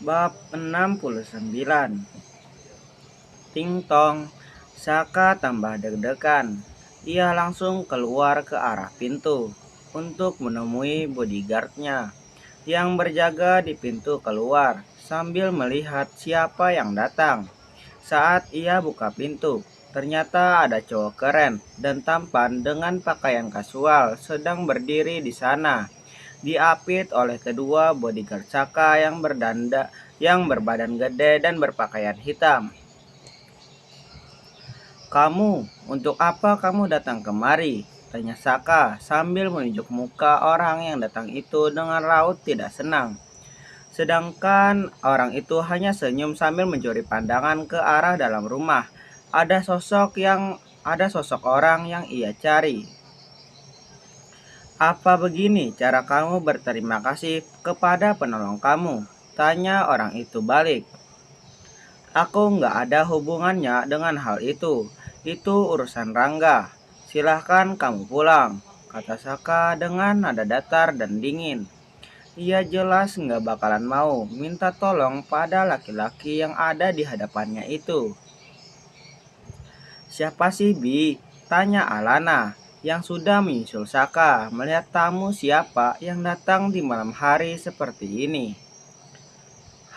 Bab 69. Ting tong, Saka tambah deg-degan. Ia langsung keluar ke arah pintu untuk menemui bodyguardnya yang berjaga di pintu keluar sambil melihat siapa yang datang. Saat ia buka pintu, ternyata ada cowok keren dan tampan dengan pakaian kasual sedang berdiri di sana, diapit oleh kedua bodyguard Saka yang berbadan gede dan berpakaian hitam. "Kamu, untuk apa kamu datang kemari?" tanya Saka sambil menunjuk muka orang yang datang itu dengan raut tidak senang. Sedangkan orang itu hanya senyum sambil mencuri pandangan ke arah dalam rumah. Ada sosok orang yang ia cari. "Apa begini cara kamu berterima kasih kepada penolong kamu?" tanya orang itu balik. "Aku nggak ada hubungannya dengan hal itu. Itu urusan Rangga. Silahkan kamu pulang," kata Saka dengan nada datar dan dingin. Ia jelas nggak bakalan mau minta tolong pada laki-laki yang ada di hadapannya itu. "Siapa sih, Bi?" tanya Alana yang sudah menyusul Saka melihat tamu siapa yang datang di malam hari seperti ini.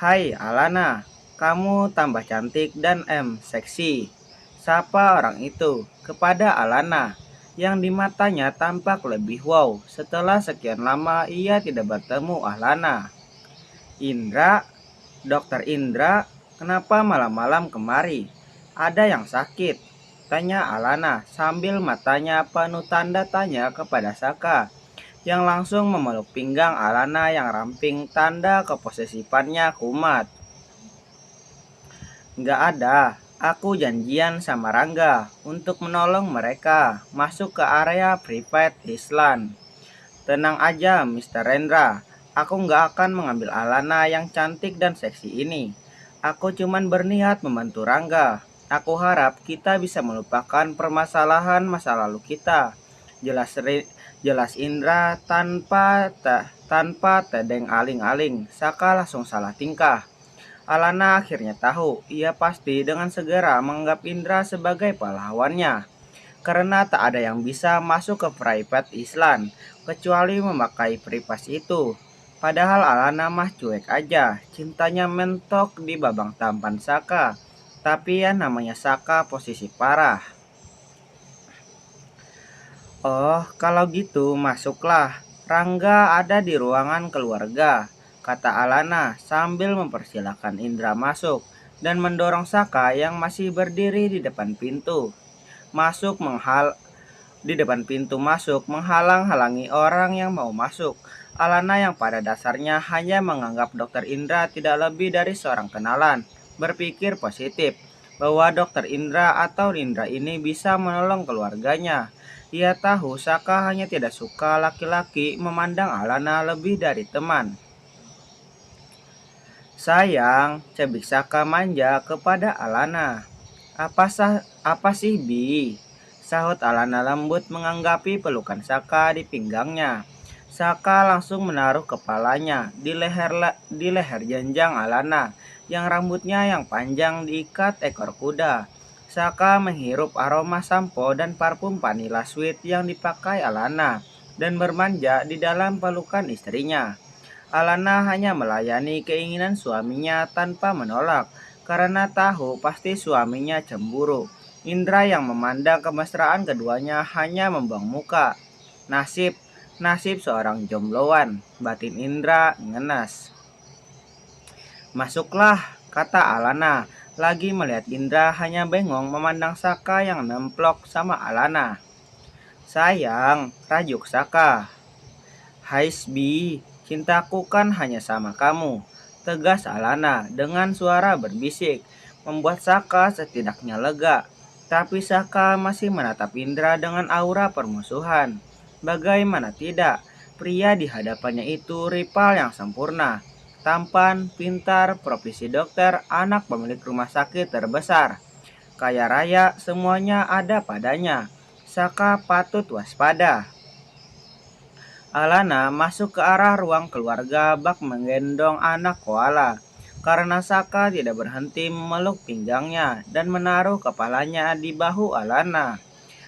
"Hai Alana, kamu tambah cantik dan seksi," sapa orang itu kepada Alana yang di matanya tampak lebih wow setelah sekian lama ia tidak bertemu Alana. "Indra, Dokter Indra, kenapa malam-malam kemari? Ada yang sakit?" tanya Alana sambil matanya penuh tanda tanya kepada Saka yang langsung memeluk pinggang Alana yang ramping tanda keposesifannya kumat. "Nggak ada, aku janjian sama Rangga untuk menolong mereka masuk ke area private Island. Tenang aja Mr. Rendra, aku nggak akan mengambil Alana yang cantik dan seksi ini. Aku cuman berniat membantu Rangga. Aku harap kita bisa melupakan permasalahan masa lalu kita," jelas Indra tanpa tedeng aling-aling. Saka langsung salah tingkah. Alana akhirnya tahu ia pasti dengan segera menganggap Indra sebagai pahlawannya, karena tak ada yang bisa masuk ke private Island kecuali memakai privasi itu. Padahal Alana mah cuek aja, cintanya mentok di babang tampan Saka. Tapi ya namanya Saka posisi parah. "Oh, kalau gitu masuklah. Rangga ada di ruangan keluarga," kata Alana sambil mempersilahkan Indra masuk dan mendorong Saka yang masih berdiri di depan pintu. Masuk menghal di depan pintu masuk menghalang-halangi orang yang mau masuk. Alana yang pada dasarnya hanya menganggap Dokter Indra tidak lebih dari seorang kenalan, berpikir positif bahwa Dokter Indra atau Indra ini bisa menolong keluarganya. Ia tahu Saka hanya tidak suka laki-laki memandang Alana lebih dari teman. "Sayang," cebik Saka manja kepada Alana. Apa sih, Bi?" sahut Alana lembut menganggapi pelukan Saka di pinggangnya. Saka langsung menaruh kepalanya di leher jenjang Alana yang rambutnya yang panjang diikat ekor kuda. Saka menghirup aroma sampo dan parfum vanilla sweet yang dipakai Alana dan bermanja di dalam pelukan istrinya. Alana hanya melayani keinginan suaminya tanpa menolak, karena tahu pasti suaminya cemburu. Indra yang memandang kemesraan keduanya hanya membuang muka. Nasib, nasib seorang jombloan, batin Indra ngenes. "Masuklah," kata Alana, lagi melihat Indra hanya bengong memandang Saka yang nemplok sama Alana. "Sayang," rajuk Saka. "Haisbi, cintaku kan hanya sama kamu," tegas Alana dengan suara berbisik, membuat Saka setidaknya lega. Tapi Saka masih menatap Indra dengan aura permusuhan. Bagaimana tidak, pria di hadapannya itu rival yang sempurna. Tampan, pintar, profesi dokter, anak pemilik rumah sakit terbesar. Kaya raya, semuanya ada padanya. Saka patut waspada. Alana masuk ke arah ruang keluarga bak menggendong anak koala. karena Saka tidak berhenti memeluk pinggangnya dan menaruh kepalanya di bahu Alana.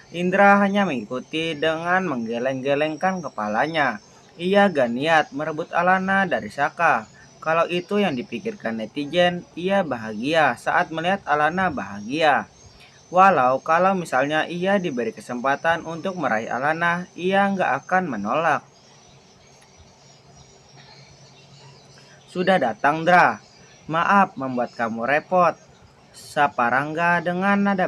Indra hanya mengikuti dengan menggeleng-gelengkan kepalanya. Ia gak niat merebut Alana dari Saka. Kalau itu yang dipikirkan netizen, ia bahagia saat melihat Alana bahagia. Walau kalau misalnya ia diberi kesempatan untuk meraih Alana, ia nggak akan menolak. Sudah datang, Dra. Maaf membuat kamu repot. Sapa Rangga dengan nada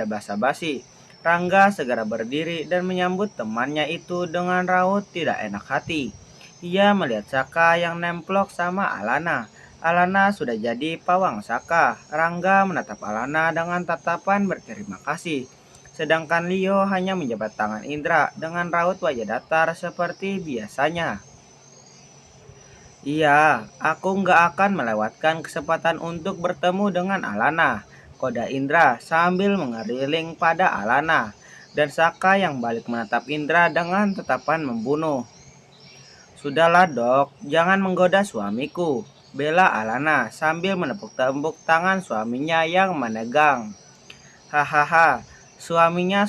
basa-basi. Rangga segera berdiri dan menyambut temannya itu dengan raut tidak enak hati. Ia melihat Saka yang nemplok sama Alana. Alana sudah jadi pawang Saka. Rangga menatap Alana dengan tatapan berterima kasih. Sedangkan Leo hanya menjabat tangan Indra dengan raut wajah datar seperti biasanya. Iya, aku nggak akan melewatkan kesempatan untuk bertemu dengan Alana, koda Indra sambil mengeliling pada Alana. Dan Saka yang balik menatap Indra dengan tatapan membunuh. Sudahlah dok, jangan menggoda suamiku, bela Alana sambil menepuk-tepuk tangan suaminya yang menegang. Hahaha, suaminya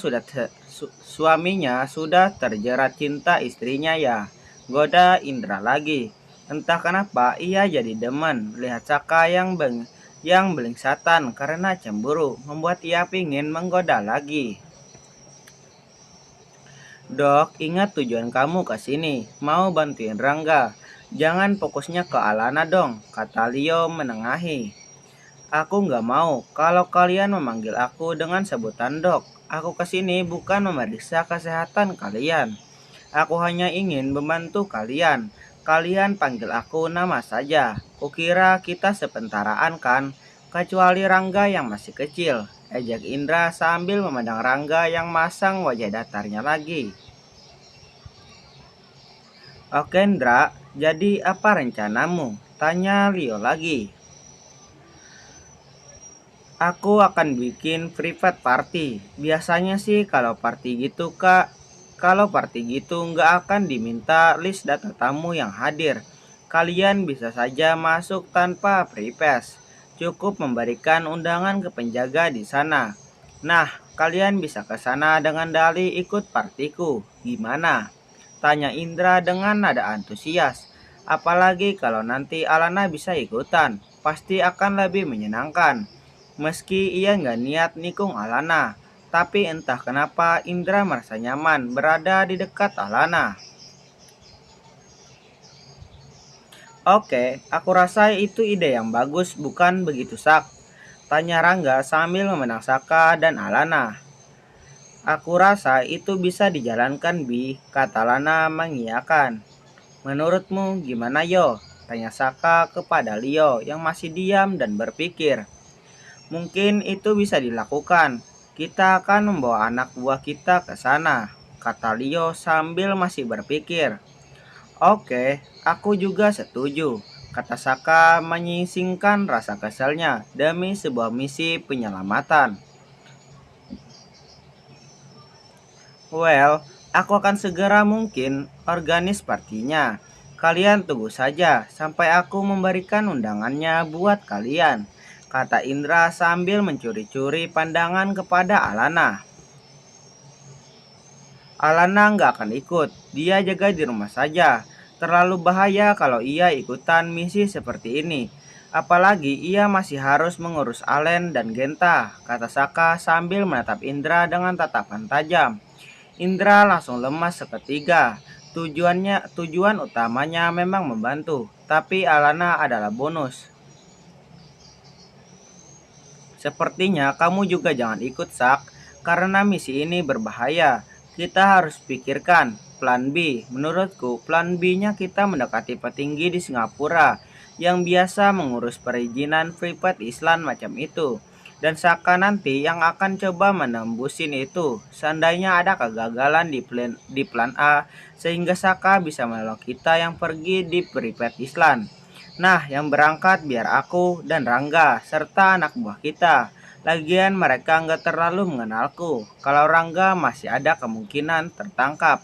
sudah terjerat cinta istrinya ya. Goda Indra lagi. Entah kenapa ia jadi demen lihat Saka yang belingsatan karena cemburu membuat ia pingin menggoda lagi. Dok, ingat tujuan kamu ke sini, mau bantuin Rangga. Jangan fokusnya ke Alana dong, kata Leo menengahi. Aku nggak mau kalau kalian memanggil aku dengan sebutan dok. Aku kesini bukan memeriksa kesehatan kalian. Aku hanya ingin membantu kalian. Kalian panggil aku nama saja. Kukira kita sepentaraan kan? Kecuali Rangga yang masih kecil. Ejak Indra sambil memandang Rangga yang masang wajah datarnya lagi. Oke Indra, jadi apa rencanamu? Tanya Leo lagi. Aku akan bikin private party. Biasanya sih kalau party gitu nggak akan diminta list data tamu yang hadir. Kalian bisa saja masuk tanpa prepes. Cukup memberikan undangan ke penjaga di sana. Nah, kalian bisa ke sana dengan dalih ikut partiku. Gimana? Tanya Indra dengan nada antusias. Apalagi kalau nanti Alana bisa ikutan, pasti akan lebih menyenangkan. Meski ia nggak niat nikung Alana, tapi entah kenapa Indra merasa nyaman berada di dekat Alana. Oke, aku rasa itu ide yang bagus, bukan begitu Sak? Tanya Rangga sambil memandang Saka dan Alana. Aku rasa itu bisa dijalankan Bi, kata Lana mengiyakan. Menurutmu gimana Yo? Tanya Saka kepada Leo yang masih diam dan berpikir. Mungkin itu bisa dilakukan. Kita akan membawa anak buah kita ke sana, kata Leo sambil masih berpikir. Oke, aku juga setuju, kata Saka menyingkirkan rasa keselnya demi sebuah misi penyelamatan. Well, aku akan segera mungkin organis partinya. Kalian tunggu saja sampai aku memberikan undangannya buat kalian, kata Indra sambil mencuri-curi pandangan kepada Alana. Alana nggak akan ikut, dia jaga di rumah saja. Terlalu bahaya kalau ia ikutan misi seperti ini. Apalagi ia masih harus mengurus Alen dan Genta, kata Saka sambil menatap Indra dengan tatapan tajam. Indra langsung lemas seketika. Tujuan utamanya memang membantu, tapi Alana adalah bonus. Sepertinya kamu juga jangan ikut Sak, karena misi ini berbahaya. Kita harus pikirkan plan B. Menurutku plan B-nya kita mendekati petinggi di Singapura yang biasa mengurus perizinan private Island macam itu. Dan Saka nanti yang akan coba menembusin itu. Seandainya ada kegagalan di plan A, sehingga Saka bisa menolong kita yang pergi di private Island. Nah, yang berangkat biar aku dan Rangga, serta anak buah kita. Lagian mereka nggak terlalu mengenalku. Kalau Rangga masih ada kemungkinan tertangkap.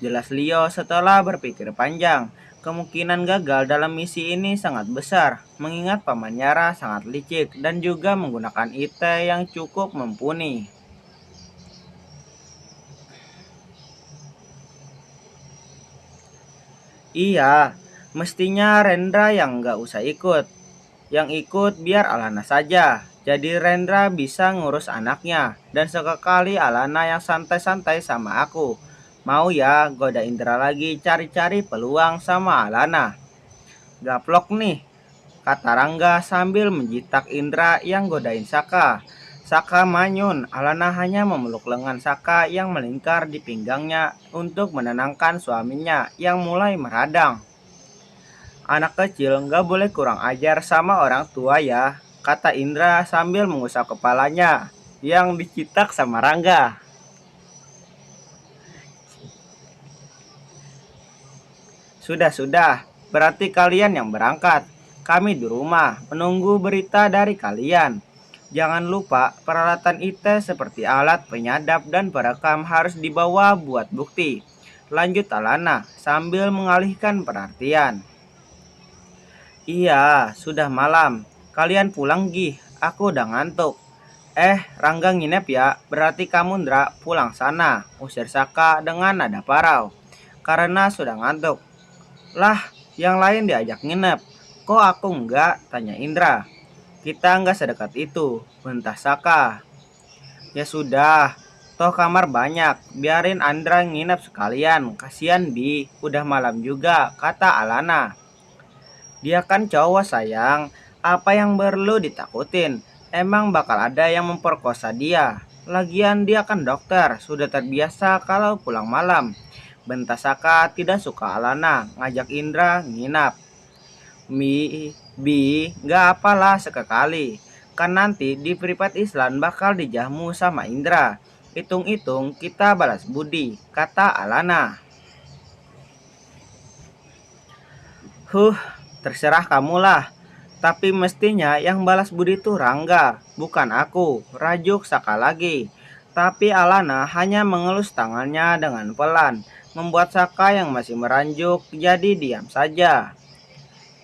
Jelas Leo setelah berpikir panjang. Kemungkinan gagal dalam misi ini sangat besar, mengingat Paman Yara sangat licik dan juga menggunakan ite yang cukup mumpuni. Iya, mestinya Rendra yang nggak usah ikut. Yang ikut biar Alana saja. Jadi Rendra bisa ngurus anaknya. Dan sekali Alana yang santai-santai sama aku. Mau ya goda Indra lagi cari-cari peluang sama Alana. Gaplok nih, kata Rangga sambil menjitak Indra yang godain Saka. Saka manyun, Alana hanya memeluk lengan Saka yang melingkar di pinggangnya untuk menenangkan suaminya yang mulai meradang. Anak kecil nggak boleh kurang ajar sama orang tua ya, kata Indra sambil mengusap kepalanya yang dicitak sama Rangga. Sudah, berarti kalian yang berangkat. Kami di rumah menunggu berita dari kalian. Jangan lupa peralatan IT seperti alat penyadap dan perekam harus dibawa buat bukti. Lanjut Alana sambil mengalihkan perhatian. Iya, sudah malam. Kalian pulang Gih, aku udah ngantuk. Rangga nginep ya, berarti kamu Ndra pulang sana, usir Saka dengan nada parau. Karena sudah ngantuk. Lah, yang lain diajak nginep. Kok aku enggak? Tanya Indra. Kita enggak sedekat itu, bentas Saka. Ya sudah, toh kamar banyak, biarin Andra nginep sekalian. Kasihan Bi, udah malam juga, kata Alana. Dia kan cowok sayang, apa yang perlu ditakutin? Emang bakal ada yang memperkosa dia. Lagian dia kan dokter, sudah terbiasa kalau pulang malam. Bentas Saka tidak suka Alana ngajak Indra nginap. Bi, gak apalah sekali. Kan nanti di Privat Islam bakal dijamu sama Indra. Hitung-hitung kita balas budi, kata Alana. Huh, terserah kamulah. Tapi mestinya yang balas budi itu Rangga, bukan aku, rajuk Saka lagi. Tapi Alana hanya mengelus tangannya dengan pelan, membuat Saka yang masih meranjuk jadi diam saja.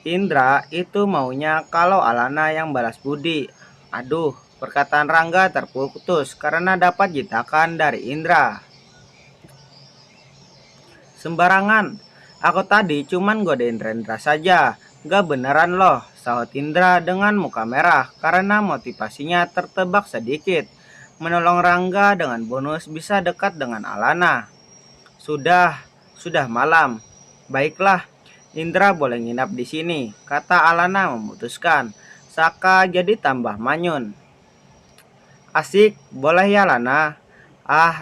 Indra itu maunya kalau Alana yang balas budi. Aduh, perkataan Rangga terputus karena dapat jitakan dari Indra. Sembarangan, aku tadi cuman godain Rendra saja. Gak beneran loh, sahut Indra dengan muka merah karena motivasinya tertebak sedikit. Menolong Rangga dengan bonus bisa dekat dengan Alana. Sudah malam. Baiklah, Indra boleh nginap di sini, kata Alana memutuskan. Saka jadi tambah manyun. Asik, boleh ya Lana?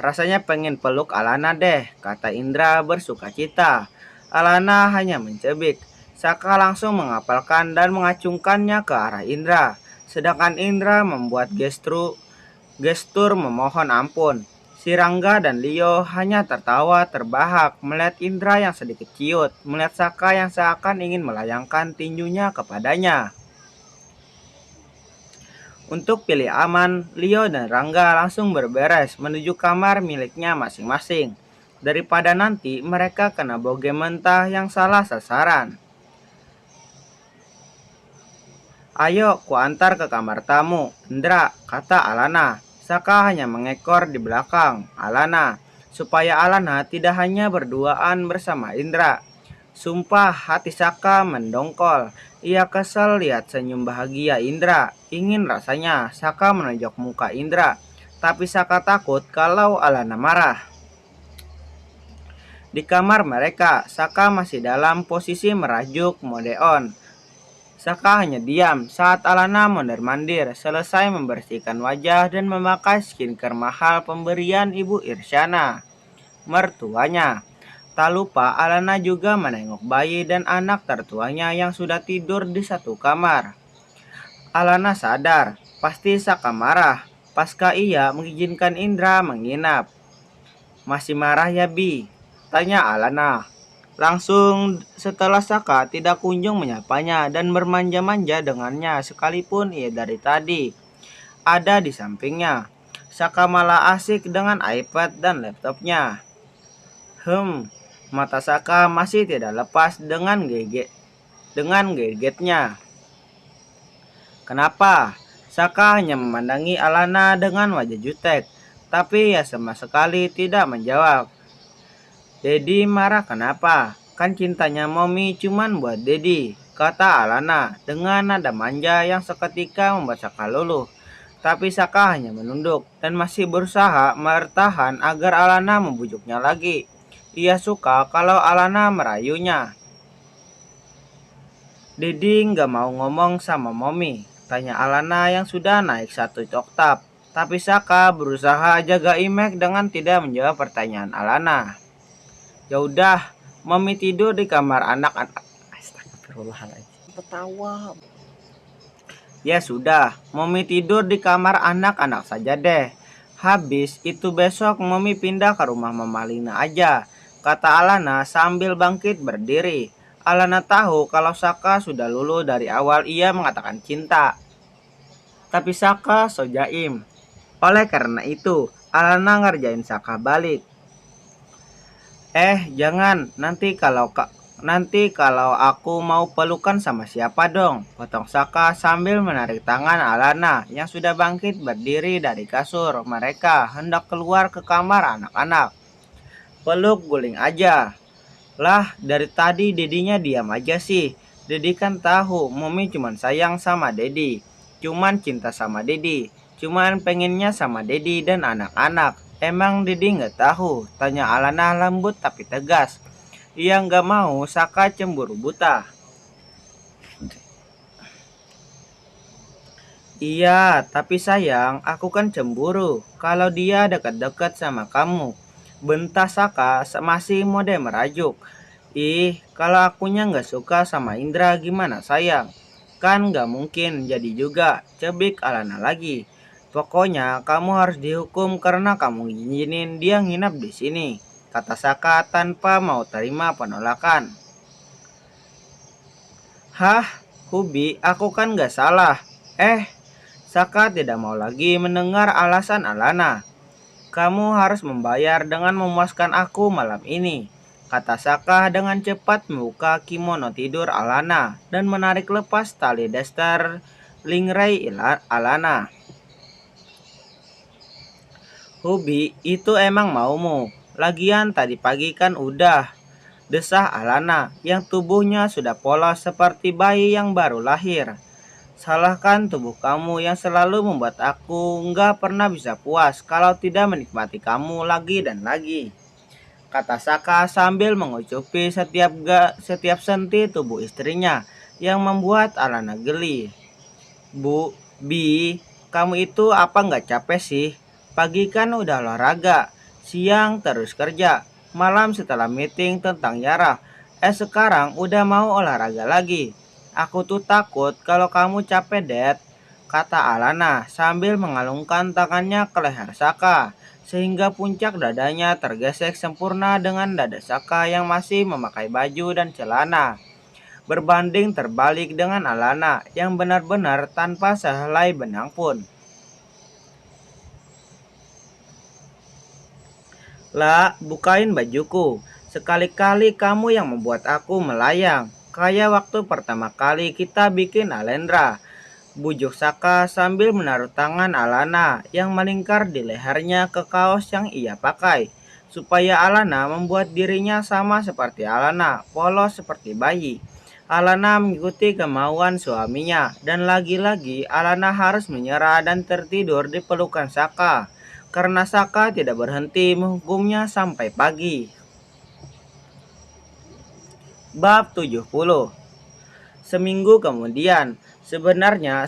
Rasanya pengen peluk Alana deh, kata Indra bersukacita. Alana hanya mencebik. Saka langsung mengapalkan dan mengacungkannya ke arah Indra. Sedangkan Indra membuat gestur memohon ampun. Si Rangga dan Leo hanya tertawa terbahak melihat Indra yang sedikit ciut, melihat Saka yang seakan ingin melayangkan tinjunya kepadanya. Untuk pilih aman, Leo dan Rangga langsung berberes menuju kamar miliknya masing-masing. Daripada nanti mereka kena boge mentah yang salah sasaran. Ayo, ku antar ke kamar tamu, Indra, kata Alana. Saka hanya mengekor di belakang Alana, supaya Alana tidak hanya berduaan bersama Indra. Sumpah hati Saka mendongkol. Ia kesal lihat senyum bahagia Indra. Ingin rasanya Saka menonjok muka Indra. Tapi Saka takut kalau Alana marah. Di kamar mereka, Saka masih dalam posisi merajuk mode on. Saka hanya diam saat Alana mondar-mandir selesai membersihkan wajah dan memakai skincare mahal pemberian Ibu Irsyana, mertuanya. Tak lupa Alana juga menengok bayi dan anak tertuanya yang sudah tidur di satu kamar. Alana sadar, pasti Saka marah pasca ia mengizinkan Indra menginap. Masih marah ya Bi? Tanya Alana. Langsung setelah Saka tidak kunjung menyapanya dan bermanja-manja dengannya sekalipun ia dari tadi ada di sampingnya. Saka malah asik dengan iPad dan laptopnya. Mata Saka masih tidak lepas dengan gegetnya. Kenapa? Saka hanya memandangi Alana dengan wajah jutek, tapi ia sama sekali tidak menjawab. Dedi marah kenapa? Kan cintanya Momi cuman buat Dedi, kata Alana dengan nada manja yang seketika membuat Saka luluh. Tapi Saka hanya menunduk dan masih berusaha bertahan agar Alana membujuknya lagi. Ia suka kalau Alana merayunya. Dedi nggak mau ngomong sama Momi, tanya Alana yang sudah naik 1 oktav. Tapi Saka berusaha jaga image dengan tidak menjawab pertanyaan Alana. Ya udah, Mami tidur di kamar anak-anak. Astagfirullahaladzim. Ketawa. Ya sudah, Mami tidur di kamar anak-anak saja deh. Habis itu besok Mami pindah ke rumah Mama Lina aja, kata Alana sambil bangkit berdiri. Alana tahu kalau Saka sudah luluh dari awal ia mengatakan cinta. Tapi Saka so jaim. Oleh karena itu, Alana ngerjain Saka balik. Jangan, nanti kalau aku mau pelukan sama siapa dong? Potong Saka sambil menarik tangan Alana yang sudah bangkit berdiri dari kasur. Mereka hendak keluar ke kamar anak-anak. Peluk guling aja. Lah, dari tadi Dedinya diam aja sih. Dedi kan tahu Mami cuman sayang sama Dedi. Cuman cinta sama Dedi. Cuman pengennya sama Dedi dan anak-anak. Emang Dedi nggak tahu? Tanya Alana lembut tapi tegas. Ia nggak mau Saka cemburu buta. Iya, tapi sayang, aku kan cemburu kalau dia dekat-dekat sama kamu. Bentas Saka masih mode merajuk. Ih, kalau akunya nggak suka sama Indra gimana sayang? Kan nggak mungkin jadi juga, cebik Alana lagi. Pokoknya kamu harus dihukum karena kamu izinin dia nginap di sini, kata Saka tanpa mau terima penolakan. Hah, Hubi, aku kan nggak salah. Saka tidak mau lagi mendengar alasan Alana. Kamu harus membayar dengan memuaskan aku malam ini, kata Saka dengan cepat membuka kimono tidur Alana dan menarik lepas tali daster lingrai Alana. Hubi, itu emang maumu. Lagian tadi pagi kan udah, desah Alana yang tubuhnya sudah polos seperti bayi yang baru lahir. Salahkan tubuh kamu yang selalu membuat aku nggak pernah bisa puas kalau tidak menikmati kamu lagi dan lagi, kata Saka sambil mengucupi setiap senti tubuh istrinya yang membuat Alana geli. Bi, kamu itu apa nggak capek sih? Pagi kan udah olahraga, siang terus kerja, malam setelah meeting tentang Yara. Sekarang udah mau olahraga lagi. Aku tuh takut kalau kamu capek, Dad, kata Alana sambil mengalungkan tangannya ke leher Saka, sehingga puncak dadanya tergesek sempurna dengan dada Saka yang masih memakai baju dan celana. Berbanding terbalik dengan Alana yang benar-benar tanpa sehelai benang pun. Lah, bukain bajuku. Sekali-kali kamu yang membuat aku melayang. Kayak waktu pertama kali kita bikin Alendra. Bujuk Saka sambil menaruh tangan Alana yang melingkar di lehernya ke kaos yang ia pakai. Supaya Alana membuat dirinya sama seperti Alana, polos seperti bayi. Alana mengikuti kemauan suaminya dan lagi-lagi Alana harus menyerah dan tertidur di pelukan Saka. Karena Saka tidak berhenti menghukumnya sampai pagi. Bab 70. Seminggu kemudian, sebenarnya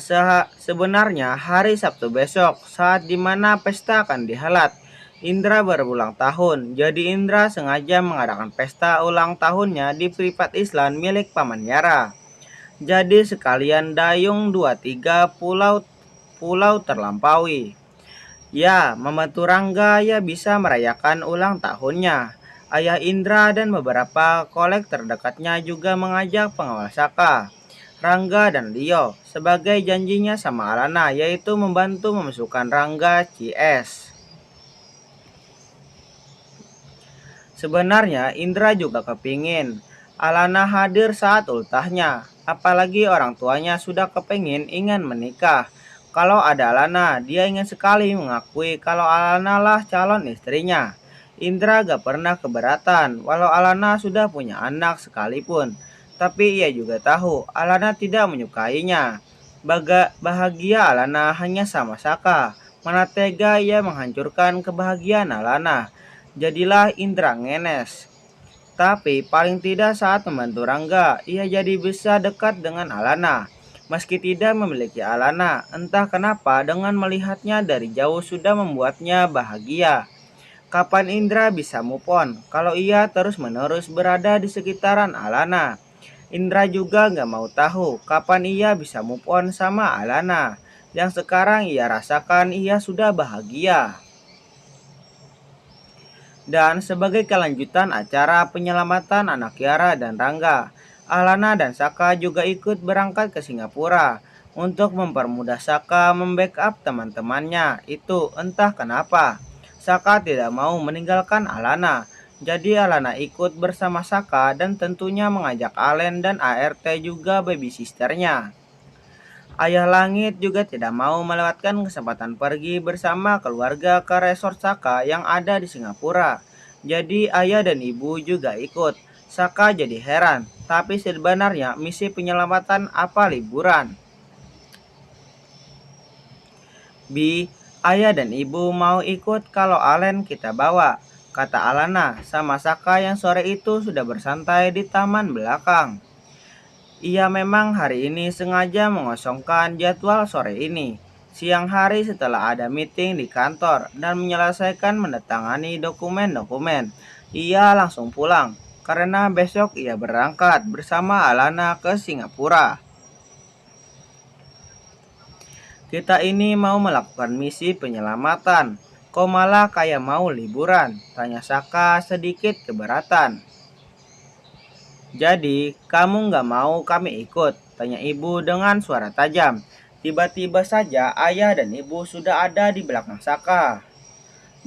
hari Sabtu besok, saat dimana pesta akan dihelat. Indra berulang tahun, jadi Indra sengaja mengadakan pesta ulang tahunnya di privat Islam milik Paman Yara. Jadi sekalian dayung 2-3 pulau terlampaui. Ya, membantu Rangga ya bisa merayakan ulang tahunnya. Ayah Indra dan beberapa kolek terdekatnya juga mengajak pengawal Saka, Rangga dan Leo sebagai janjinya sama Alana, yaitu membantu memasukkan Rangga CS. Sebenarnya Indra juga kepingin Alana hadir saat ultahnya. Apalagi orang tuanya sudah ingin menikah. Kalau ada Alana, dia ingin sekali mengakui kalau Alana lah calon istrinya. Indra gak pernah keberatan walau Alana sudah punya anak sekalipun. Tapi ia juga tahu Alana tidak menyukainya. Bahagia Alana hanya sama Saka. Mana tega ia menghancurkan kebahagiaan Alana. Jadilah Indra ngenes. Tapi paling tidak saat membantu Rangga, ia jadi bisa dekat dengan Alana. Meski tidak memiliki Alana, entah kenapa dengan melihatnya dari jauh sudah membuatnya bahagia. Kapan Indra bisa move on kalau ia terus-menerus berada di sekitaran Alana? Indra juga nggak mau tahu kapan ia bisa move on sama Alana. Yang sekarang ia rasakan ia sudah bahagia. Dan sebagai kelanjutan acara penyelamatan anak Kiara dan Rangga, Alana dan Saka juga ikut berangkat ke Singapura untuk mempermudah Saka membackup teman-temannya. Itu entah kenapa. Saka tidak mau meninggalkan Alana. Jadi Alana ikut bersama Saka dan tentunya mengajak Alen dan ART juga baby sisternya. Ayah Langit juga tidak mau melewatkan kesempatan pergi bersama keluarga ke resort Saka yang ada di Singapura. Jadi ayah dan ibu juga ikut. Saka jadi heran, tapi sebenarnya misi penyelamatan apa liburan? Ayah dan ibu mau ikut kalau Alen kita bawa, kata Alana sama Saka yang sore itu sudah bersantai di taman belakang. Ia memang hari ini sengaja mengosongkan jadwal sore ini, siang hari setelah ada meeting di kantor dan menyelesaikan menandatangani dokumen-dokumen. Ia langsung pulang, karena besok ia berangkat bersama Alana ke Singapura. Kita ini mau melakukan misi penyelamatan, kok malah kayak mau liburan? Tanya Saka sedikit keberatan. Jadi, kamu nggak mau kami ikut? Tanya ibu dengan suara tajam. Tiba-tiba saja ayah dan ibu sudah ada di belakang Saka.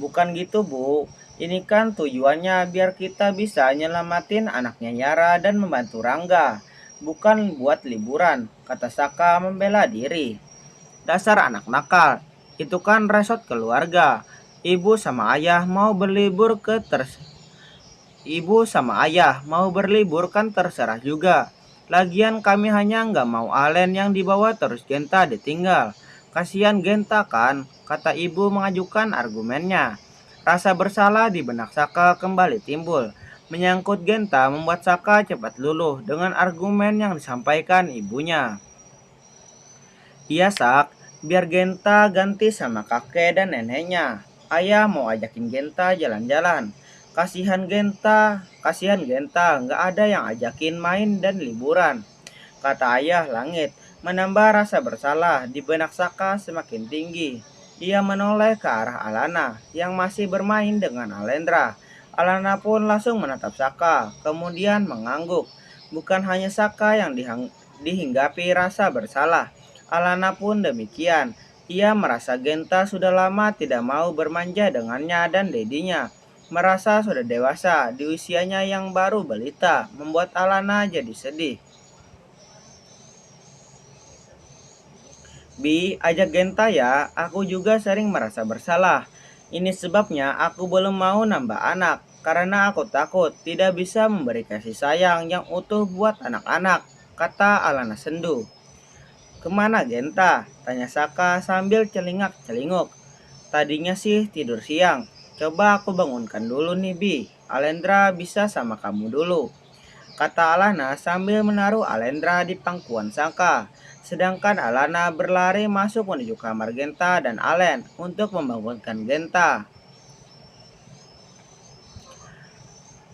Bukan gitu bu, ini kan tujuannya biar kita bisa nyelamatin anaknya Yara dan membantu Rangga. Bukan buat liburan, kata Saka membela diri. Dasar anak nakal, itu kan resort keluarga. Ibu sama ayah mau berlibur kan terserah juga. Lagian kami hanya nggak mau Alen yang dibawa terus Genta ditinggal. Kasihan Genta kan, kata ibu mengajukan argumennya. Rasa bersalah di benak Saka kembali timbul. Menyangkut Genta membuat Saka cepat luluh dengan argumen yang disampaikan ibunya. Iya Sak, biar Genta ganti sama kakek dan neneknya. Ayah mau ajakin Genta jalan-jalan. Kasihan Genta, nggak ada yang ajakin main dan liburan. Kata ayah Langit, menambah rasa bersalah di benak Saka semakin tinggi. Ia menoleh ke arah Alana yang masih bermain dengan Alendra. Alana pun langsung menatap Saka, kemudian mengangguk. Bukan hanya Saka yang dihinggapi rasa bersalah. Alana pun demikian. Ia merasa Genta sudah lama tidak mau bermanja dengannya dan dedinya. Merasa sudah dewasa di usianya yang baru balita, membuat Alana jadi sedih. Ajak Genta ya, aku juga sering merasa bersalah. Ini sebabnya aku belum mau nambah anak, karena aku takut tidak bisa memberi kasih sayang yang utuh buat anak-anak, kata Alana sendu. Kemana Genta? Tanya Saka sambil celingak-celinguk. Tadinya sih tidur siang. Coba aku bangunkan dulu nih Bi. Alendra bisa sama kamu dulu, kata Alana sambil menaruh Alendra di pangkuan Saka. Sedangkan Alana berlari masuk menuju kamar Genta dan Alen untuk membangunkan Genta.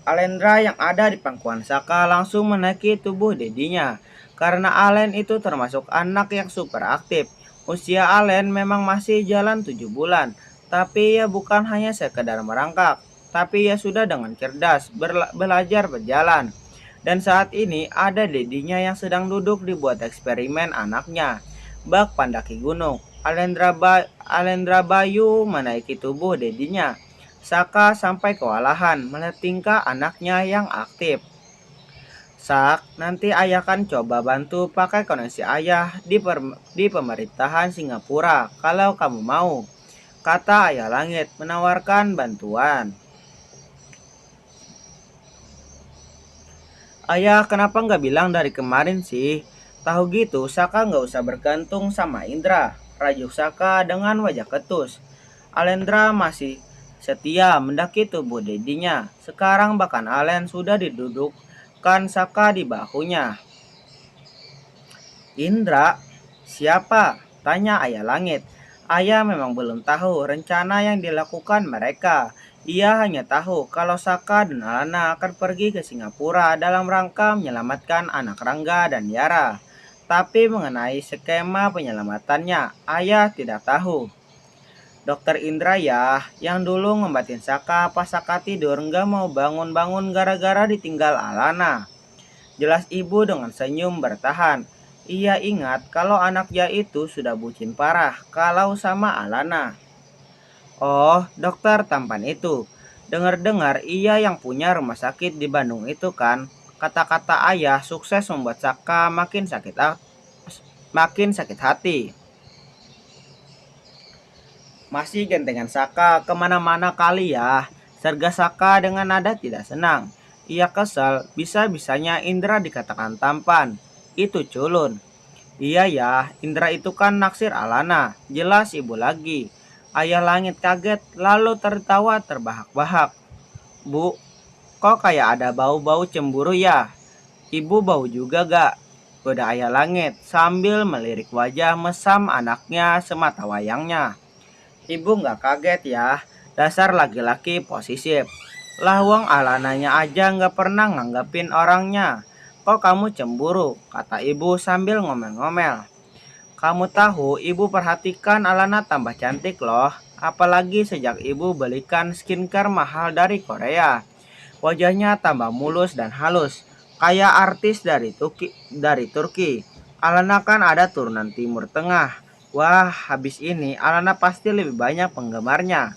Alendra yang ada di pangkuan Saka langsung menaiki tubuh dedinya. Karena Alen itu termasuk anak yang super aktif. Usia Alen memang masih jalan 7 bulan. Tapi ia bukan hanya sekedar merangkak, tapi ia sudah dengan cerdas belajar berjalan. Dan saat ini ada dedinya yang sedang duduk dibuat eksperimen anaknya. Bak pendaki gunung. Alendra Bayu menaiki tubuh dedinya. Saka sampai kewalahan melihat tingkah anaknya yang aktif. Sak, nanti ayah kan coba bantu pakai koneksi ayah di pemerintahan Singapura kalau kamu mau, kata ayah langit menawarkan bantuan. Ayah kenapa nggak bilang dari kemarin sih? Tahu gitu, Saka nggak usah bergantung sama Indra. Rajuk Saka dengan wajah ketus. Alendra masih setia mendaki tubuh dedinya. Sekarang bahkan Alen sudah didudukkan Saka di bahunya. Indra, siapa? Tanya ayah langit. Ayah memang belum tahu rencana yang dilakukan mereka. Ia hanya tahu kalau Saka dan Alana akan pergi ke Singapura dalam rangka menyelamatkan anak Rangga dan Yara. Tapi mengenai skema penyelamatannya, ayah tidak tahu. Dokter Indra ya, yang dulu ngobatin Saka pas Saka tidur nggak mau bangun-bangun gara-gara ditinggal Alana. Jelas ibu dengan senyum bertahan. Ia ingat kalau anaknya itu sudah bucin parah kalau sama Alana. Oh, dokter tampan itu. Dengar-dengar ia yang punya rumah sakit di Bandung itu kan. Kata-kata ayah sukses membuat Saka makin sakit hati. Masih gentengan Saka kemana-mana kali ya. Serga Saka dengan nada tidak senang. Ia kesal, bisa-bisanya Indra dikatakan tampan. Itu culun. Iya ya, Indra itu kan naksir Alana. Jelas ibu lagi. Ayah langit kaget lalu tertawa terbahak-bahak. Bu, kok kayak ada bau-bau cemburu ya? Ibu bau juga gak? Goda ayah langit sambil melirik wajah mesam anaknya semata wayangnya. Ibu nggak kaget ya, dasar laki-laki posisif. Lawang Alananya aja nggak pernah nganggapin orangnya. Kok kamu cemburu? Kata ibu sambil ngomel-ngomel. Kamu tahu ibu perhatikan Alana tambah cantik loh. Apalagi sejak ibu belikan skincare mahal dari Korea. Wajahnya tambah mulus dan halus. Kayak artis dari Turki. Alana kan ada turunan Timur Tengah. Wah, habis ini Alana pasti lebih banyak penggemarnya.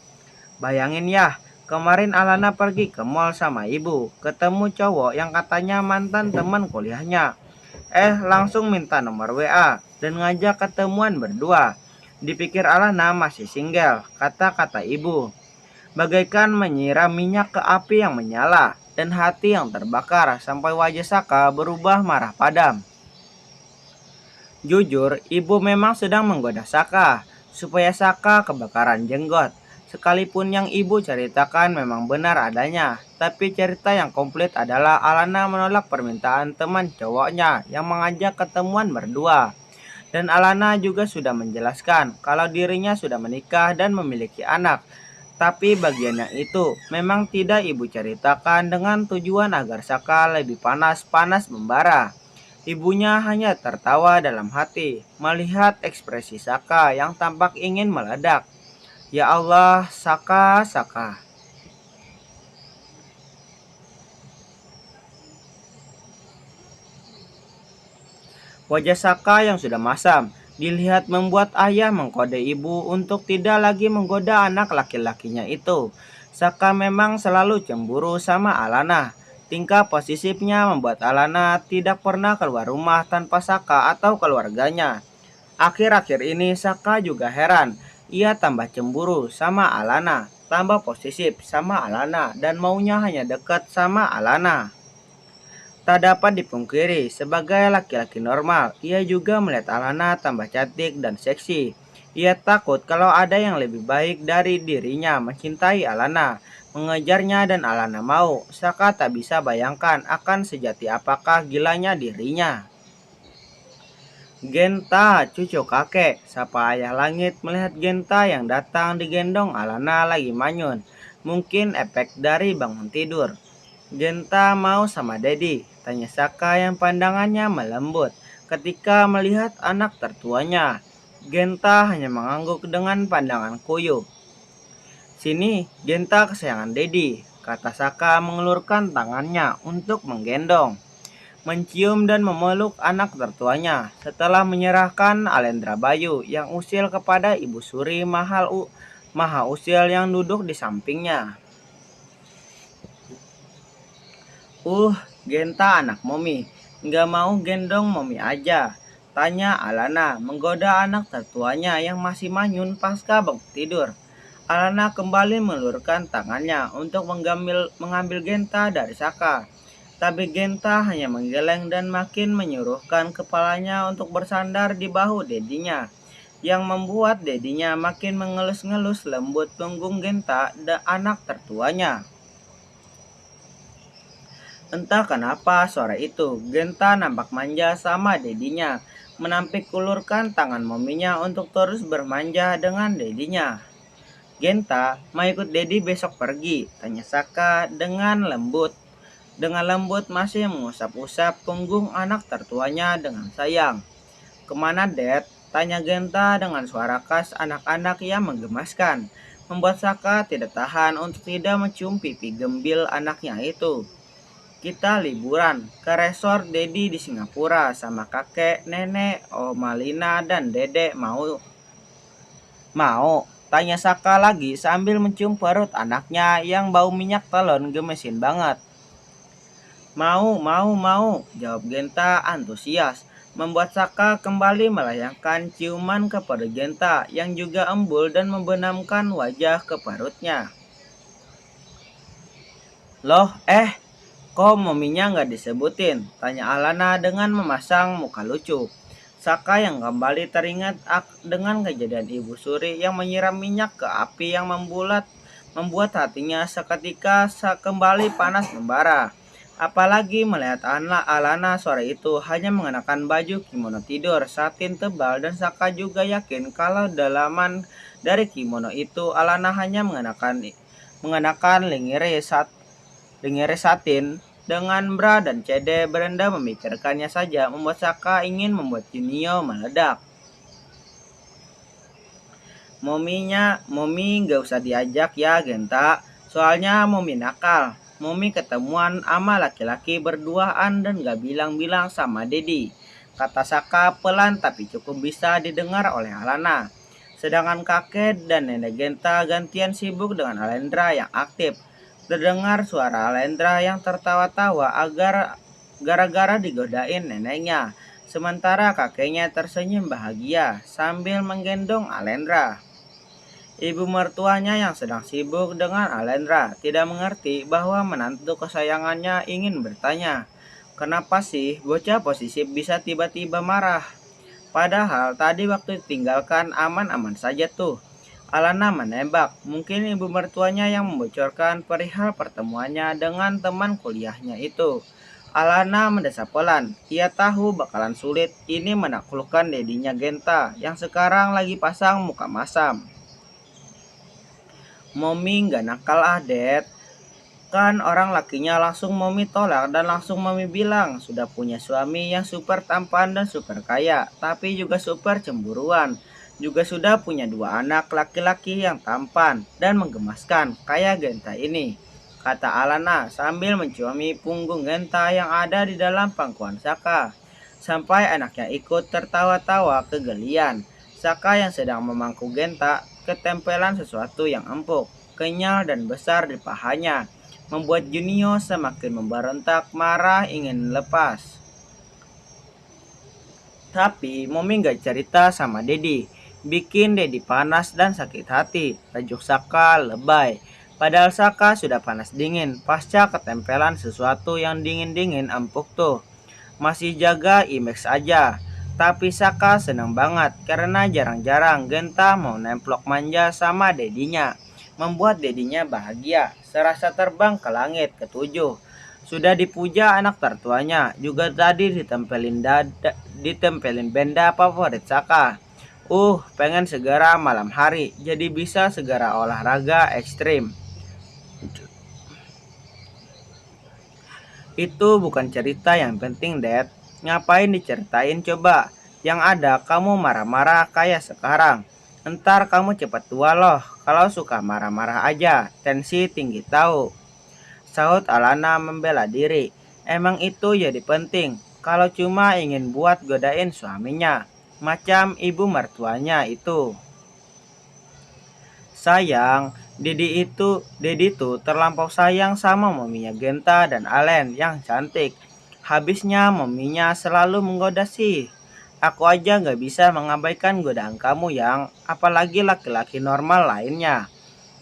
Bayangin ya, kemarin Alana pergi ke mall sama ibu, ketemu cowok yang katanya mantan teman kuliahnya. Langsung minta nomor WA dan ngajak ketemuan berdua. Dipikir Alana masih single, kata-kata ibu. Bagaikan menyiram minyak ke api yang menyala dan hati yang terbakar sampai wajah Saka berubah marah padam. Jujur, ibu memang sedang menggoda Saka, supaya Saka kebakaran jenggot. Sekalipun yang ibu ceritakan memang benar adanya, tapi cerita yang komplit adalah Alana menolak permintaan teman cowoknya yang mengajak ketemuan berdua. Dan Alana juga sudah menjelaskan kalau dirinya sudah menikah dan memiliki anak. Tapi bagian yang itu memang tidak ibu ceritakan dengan tujuan agar Saka lebih panas-panas membara. Ibunya hanya tertawa dalam hati melihat ekspresi Saka yang tampak ingin meledak. Ya Allah, Saka, Saka. Wajah Saka yang sudah masam dilihat membuat ayah mengkode ibu untuk tidak lagi menggoda anak laki-lakinya itu. Saka memang selalu cemburu sama Alana. Tingkah posesifnya membuat Alana tidak pernah keluar rumah tanpa Saka atau keluarganya. Akhir-akhir ini Saka juga heran. Ia tambah cemburu sama Alana, tambah posesif sama Alana, dan maunya hanya dekat sama Alana. Tak dapat dipungkiri, sebagai laki-laki normal, ia juga melihat Alana tambah cantik dan seksi. Ia takut kalau ada yang lebih baik dari dirinya mencintai Alana, mengejarnya dan Alana mau. Saka tak bisa bayangkan akan sejati apakah gilanya dirinya. Genta, cucu kakek, sapa ayah langit melihat Genta yang datang digendong Alana lagi manyun. Mungkin efek dari bangun tidur. Genta mau sama Dedi, tanya Saka yang pandangannya melembut. Ketika melihat anak tertuanya, Genta hanya mengangguk dengan pandangan kuyup. Sini, Genta kesayangan Dedi, kata Saka mengelurkan tangannya untuk menggendong, mencium dan memeluk anak tertuanya setelah menyerahkan Alendra Bayu yang usil kepada Ibu Suri Maha Usil yang duduk di sampingnya. Genta anak Momi, nggak mau gendong Momi aja, tanya Alana menggoda anak tertuanya yang masih manyun pasca bangun tidur. Alana kembali meluruskan tangannya untuk mengambil Genta dari Saka. Tapi Genta hanya menggeleng dan makin menyuruhkan kepalanya untuk bersandar di bahu dedinya, yang membuat dedinya makin mengelus-ngelus lembut punggung Genta dan anak tertuanya. Entah kenapa sore itu, Genta nampak manja sama dedinya, menampik ulurkan tangan mominya untuk terus bermanja dengan dedinya. Genta, mau ikut Dedi besok pergi? Tanya Saka dengan lembut. Dengan lembut masih mengusap-usap punggung anak tertuanya dengan sayang. Kemana, Dad? Tanya Genta dengan suara khas anak-anak yang menggemaskan, membuat Saka tidak tahan untuk tidak mencium pipi gembil anaknya itu. Kita liburan ke resort Dedi di Singapura sama kakek, nenek, Oma Lina, dan dedek mau. Mau? Tanya Saka lagi sambil mencium perut anaknya yang bau minyak telon gemesin banget. Mau, jawab Genta antusias, membuat Saka kembali melayangkan ciuman kepada Genta yang juga embul dan membenamkan wajah ke perutnya. Loh, kok mominya nggak disebutin? Tanya Alana dengan memasang muka lucu. Saka yang kembali teringat dengan kejadian Ibu Suri yang menyiram minyak ke api yang membuat hatinya seketika kembali panas membara. Apalagi melihat Alana sore itu hanya mengenakan baju kimono tidur satin tebal dan Saka juga yakin kalau dalaman dari kimono itu Alana hanya mengenakan lingere satin dengan bra dan CD. Brenda memikirkannya saja membuat Saka ingin membuat Junio meledak. Momi gak usah diajak ya Genta, soalnya Momi nakal. Momi ketemuan sama laki-laki berduaan dan gak bilang-bilang sama Dedi, kata Saka pelan tapi cukup bisa didengar oleh Alana. Sedangkan kakek dan nenek Genta gantian sibuk dengan Alendra yang aktif. Terdengar suara Alendra yang tertawa-tawa gara-gara digodain neneknya. Sementara kakeknya tersenyum bahagia sambil menggendong Alendra. Ibu mertuanya yang sedang sibuk dengan Alendra tidak mengerti bahwa menantu kesayangannya ingin bertanya, kenapa sih bocah posisif bisa tiba-tiba marah? Padahal tadi waktu ditinggalkan aman-aman saja tuh. Alana menebak, mungkin ibu mertuanya yang membocorkan perihal pertemuannya dengan teman kuliahnya itu. Alana mendesah pelan, ia tahu bakalan sulit ini menaklukkan dedinya Genta yang sekarang lagi pasang muka masam. Momi nggak nakal Dad. Kan orang lakinya langsung Momi tolak dan langsung Momi bilang sudah punya suami yang super tampan dan super kaya, tapi juga super cemburuan. Juga sudah punya 2 anak laki-laki yang tampan dan menggemaskan kayak Genta ini, kata Alana sambil menciumi punggung Genta yang ada di dalam pangkuan Saka. Sampai anaknya ikut tertawa-tawa kegelian. Saka yang sedang memangku Genta ketempelan sesuatu yang empuk, kenyal dan besar di pahanya, membuat Junio semakin memberontak marah ingin lepas. Tapi Momi gak cerita sama Dedi, bikin Dedi panas dan sakit hati, tajuk Saka lebay. Padahal Saka sudah panas dingin pasca ketempelan sesuatu yang dingin-dingin empuk tuh. Masih jaga image aja. Tapi Saka senang banget karena jarang-jarang Genta mau nemplok manja sama dedinya. Membuat dedinya bahagia, serasa terbang ke langit ke-7. Sudah dipuja anak tertuanya, juga tadi ditempelin benda favorit Saka. Pengen segera malam hari, jadi bisa segera olahraga ekstrim. Itu bukan cerita yang penting, Dad. Ngapain diceritain coba? Yang ada kamu marah-marah kayak sekarang. Entar kamu cepat tua loh kalau suka marah-marah aja. Tensi tinggi tahu. Sahut Alana membela diri. Emang itu jadi penting kalau cuma ingin buat godain suaminya. Macam ibu mertuanya itu. Sayang, Dedi tuh terlampau sayang sama maminya Genta dan Alen yang cantik. Habisnya maminya selalu menggoda sih. Aku aja nggak bisa mengabaikan godaan kamu yang, apalagi laki-laki normal lainnya.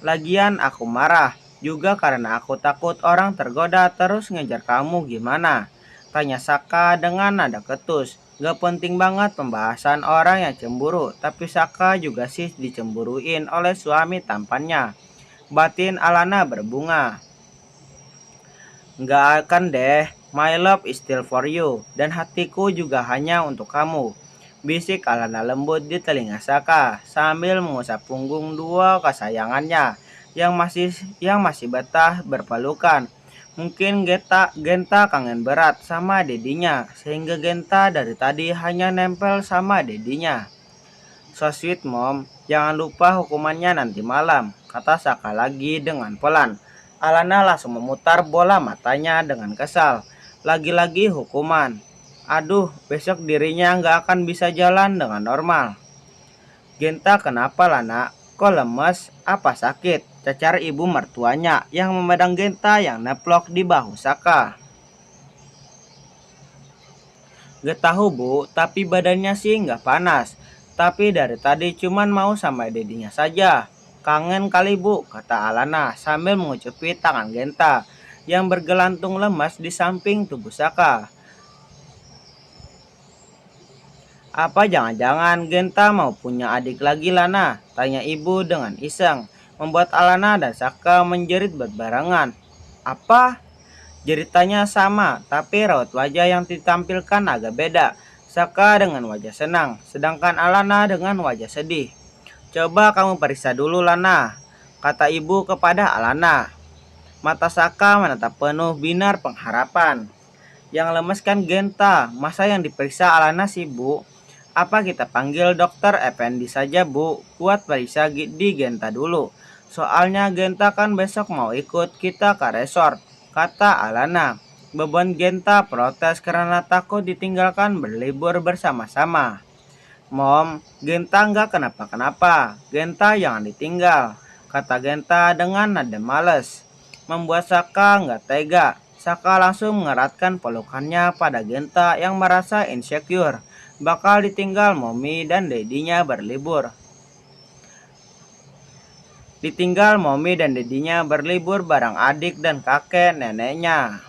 Lagian aku marah juga karena aku takut orang tergoda terus ngejar kamu gimana. Tanya Saka dengan nada ketus. Gak penting banget pembahasan orang yang cemburu, tapi Saka juga sih dicemburuin oleh suami tampannya. Batin Alana berbunga. Nggak akan deh, my love is still for you, dan hatiku juga hanya untuk kamu. Bisik Alana lembut di telinga Saka sambil mengusap punggung dua kesayangannya yang masih betah berpelukan. Mungkin Genta kangen berat sama dedinya, sehingga Genta dari tadi hanya nempel sama dedinya. So sweet mom, jangan lupa hukumannya nanti malam, kata Saka lagi dengan pelan. Alana langsung memutar bola matanya dengan kesal. Lagi-lagi hukuman. Aduh, besok dirinya nggak akan bisa jalan dengan normal. Genta kenapa Lana? Kok lemes? Apa sakit? Cacar ibu mertuanya yang memandang Genta yang neplok di bahu Saka. Gak tahu bu, tapi badannya sih nggak panas. Tapi dari tadi cuman mau sama dedinya saja. Kangen kali bu, kata Alana sambil mengucupi tangan Genta yang bergelantung lemas di samping tubuh Saka. Apa jangan-jangan Genta mau punya adik lagi Lana? Tanya ibu dengan iseng, membuat Alana dan Saka menjerit berbarengan. Apa? Jeritanya sama, tapi raut wajah yang ditampilkan agak beda. Saka dengan wajah senang, sedangkan Alana dengan wajah sedih. Coba kamu periksa dulu Lana, kata ibu kepada Alana. Mata Saka menatap penuh binar pengharapan. Yang lemes kan Genta, masa yang diperiksa Alana sih bu? Apa kita panggil dokter Effendi saja bu, buat periksa di Genta dulu. Soalnya Genta kan besok mau ikut kita ke resort, kata Alana. Beban Genta protes karena takut ditinggalkan berlibur bersama-sama. Mom, Genta nggak kenapa-kenapa. Genta jangan ditinggal, kata Genta dengan nada males. Membuat Saka nggak tega. Saka langsung mengeratkan pelukannya pada Genta yang merasa insecure bakal ditinggal Mommy dan Dedinya berlibur. Ditinggal Mommy dan Dedinya berlibur bareng adik dan kakek neneknya.